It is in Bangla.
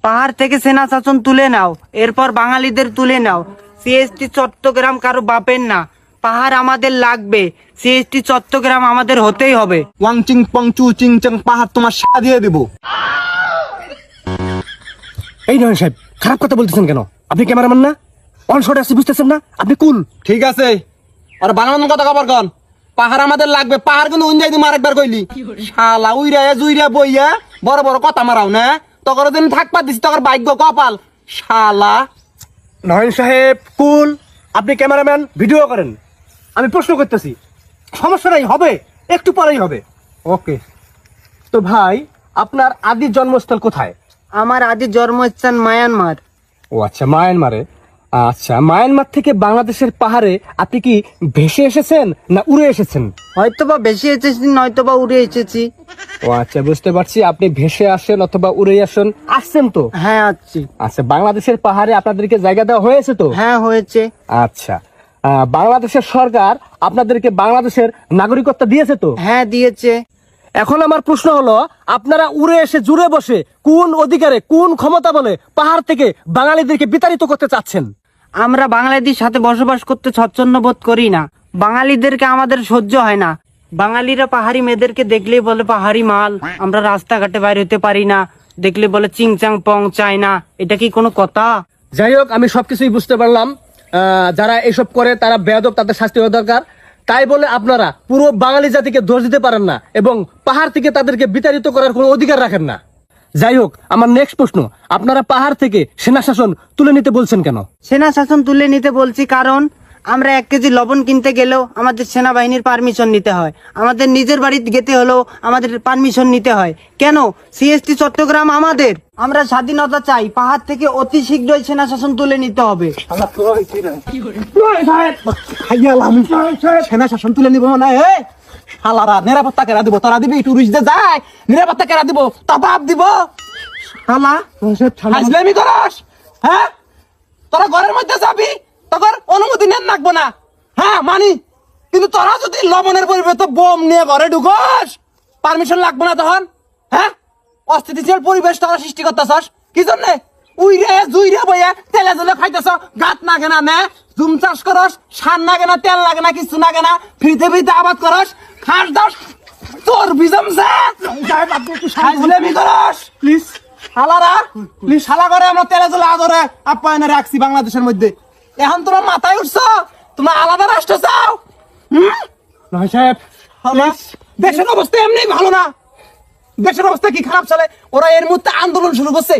পাহাড় থেকে সেনা শাসন তুলে নাও, এরপর বাঙালিদের তুলে নাও। সিএসটি চট্টগ্রাম কারো বাপের না, পাহাড় আমাদের লাগবে। সিএসটি চট্টগ্রাম আমাদের হতেই হবে। ওয়াং চিং পং চু চিং চাং পাহাড় তোমার সাথে দিয়ে দেব। এই নয় সাহেব, খারাপ কথা বলতেছেন কেন? আপনি ক্যামেরাম্যান না? অন শটে আসছে, বুঝতেছেন না? আপনি কুল। ঠিক আছে, আর বানানোর কথা কবার কন। পাহাড় আমাদের লাগবে, পাহাড় কিন্তু উঞ্জাই দিম আরেকবার কইলি। শালা উইরা জুইরা বইয়া বড় বড় কথা মারাও না, তখন দিন থাকপা দিছি তখন ভাগ্য কপাল। শালা নয়ন সাহেব কুল, আপনি ক্যামেরাম্যান, ভিডিও করেন। আমি প্রশ্ন করতেছি, সমস্যা নাই, হবে, একটু পরেই হবে। ওকে। তো ভাই, আপনার আদি জন্মস্থল কোথায়? আমার আদি জন্মস্থান মায়ানমার। ও আচ্ছা, মায়ানমারে। আচ্ছা, মায়ানমার থেকে বাংলাদেশের পাহাড়ে আপনি কি ভেসে এসেছেন না উড়ে এসেছেন? হয়তোবা বেশি এসেছি, নয়তোবা উড়ে এসেছি। ও আচ্ছা, বুঝতে পারছি। আপনি ভেসে আসেন অথবা উড়ে আসছেন তো? হ্যাঁ আছি। আচ্ছা, বাংলাদেশের পাহাড়ে আপনাদেরকে জায়গা দেওয়া হয়েছে তো? হ্যাঁ হয়েছে। আচ্ছা, বাংলাদেশের সরকার আপনাদেরকে বাংলাদেশের নাগরিকত্ব দিয়েছে তো? হ্যাঁ দিয়েছে। এখন আমার প্রশ্ন হলো, আপনারা উড়ে এসে জুড়ে বসে কোন অধিকারে, কোন ক্ষমতা বলে পাহাড় থেকে বাঙালিদেরকে বিতাড়িত করতে চাচ্ছেন? আমরা বাঙালিদের সাথে বসবাস করতে স্বচ্ছন্দ বোধ করি না। বাঙালিদেরকে আমাদের সহ্য হয় না। বাঙালিরা পাহাড়ি মেয়েদেরকে দেখলেই বলে পাহাড়ি মাল। আমরা রাস্তাঘাটে বাইরে হতে পারি না, দেখলে বলে চিংচাং পং চায় না। এটা কি কোনো কথা? যাই হোক, আমি সবকিছুই বুঝতে পারলাম। যারা এসব করে তারা বেয়াদব, তাদের শাস্তি হওয়া দরকার। তাই বলে আপনারা পুরো বাঙালি জাতিকে দোষ দিতে পারেন না এবং পাহাড় থেকে তাদেরকে বিতাড়িত করার কোনো অধিকার রাখেন না। যাই হোক, আমার নেক্সট প্রশ্ন, আপনারা পাহাড় থেকে সেনা শাসন তুলে নিতে বলছেন কেন? সেনা শাসন তুলে নিতে বলছি কারণ আমরা 1 কেজি লবণ কিনতে গেলেও আমাদের সেনাবাহিনীর পারমিশন নিতে হয়। আমাদের নিজের বাড়িতে যেতে হলেও আমাদের পারমিশন নিতে হয়। কেন? সিএসটি চট্টগ্রাম আমাদের। আমরা স্বাধীনতা চাই। পাহাড় থেকে অতি শীঘ্রই সেনা শাসন তুলে নিতে হবে। সেনা শাসন তুলে নিব না। শালারা নিরাপত্তা কেরা দিব? তোরা দিবি? টুরিস্টদের যায় নিরাপত্তা কেরা দিব? তা বাপ দিব? শালা হাজলামি করস? হ্যাঁ, তোরা ঘরের মধ্যে যাবি, তখন অনুমতি নেন লাগবো না। হ্যাঁ মানি, কিন্তু তোরা যদি লবণের পরিবর্তে বোম নিয়ে ঘরে ঢুকস, পারমিশন লাগবো না তখন। হ্যাঁ, অস্থিতিশীল পরিবেশ তোরা সৃষ্টি করতেছস কি জন্যে? উইরে জুইরে বইয়া তেলে জলে খাইতেছ, গাত নাগে না নে, জুম চাষ করস, সার নাগে না, তেল লাগে না, কিছু নাগে না, ফ্রিতে ফ্রিতে আবাদ করস, খাস দাস তোর বিজমছে হাজলামি করস। প্লিজ শালারা, প্লিজ শালা করে আমরা তেলে জলে আদরে আপ্যায়নে রাখছি বাংলাদেশের মধ্যে। এখন তোমরা মাথায় উঠছো, তোমরা আলাদা রাষ্ট্র চাও। নয় সাহেব, দেশের অবস্থা এমনি ভালো না। দেশের অবস্থা কি খারাপ চলে? ওরা এর মধ্যে আন্দোলন শুরু করছে।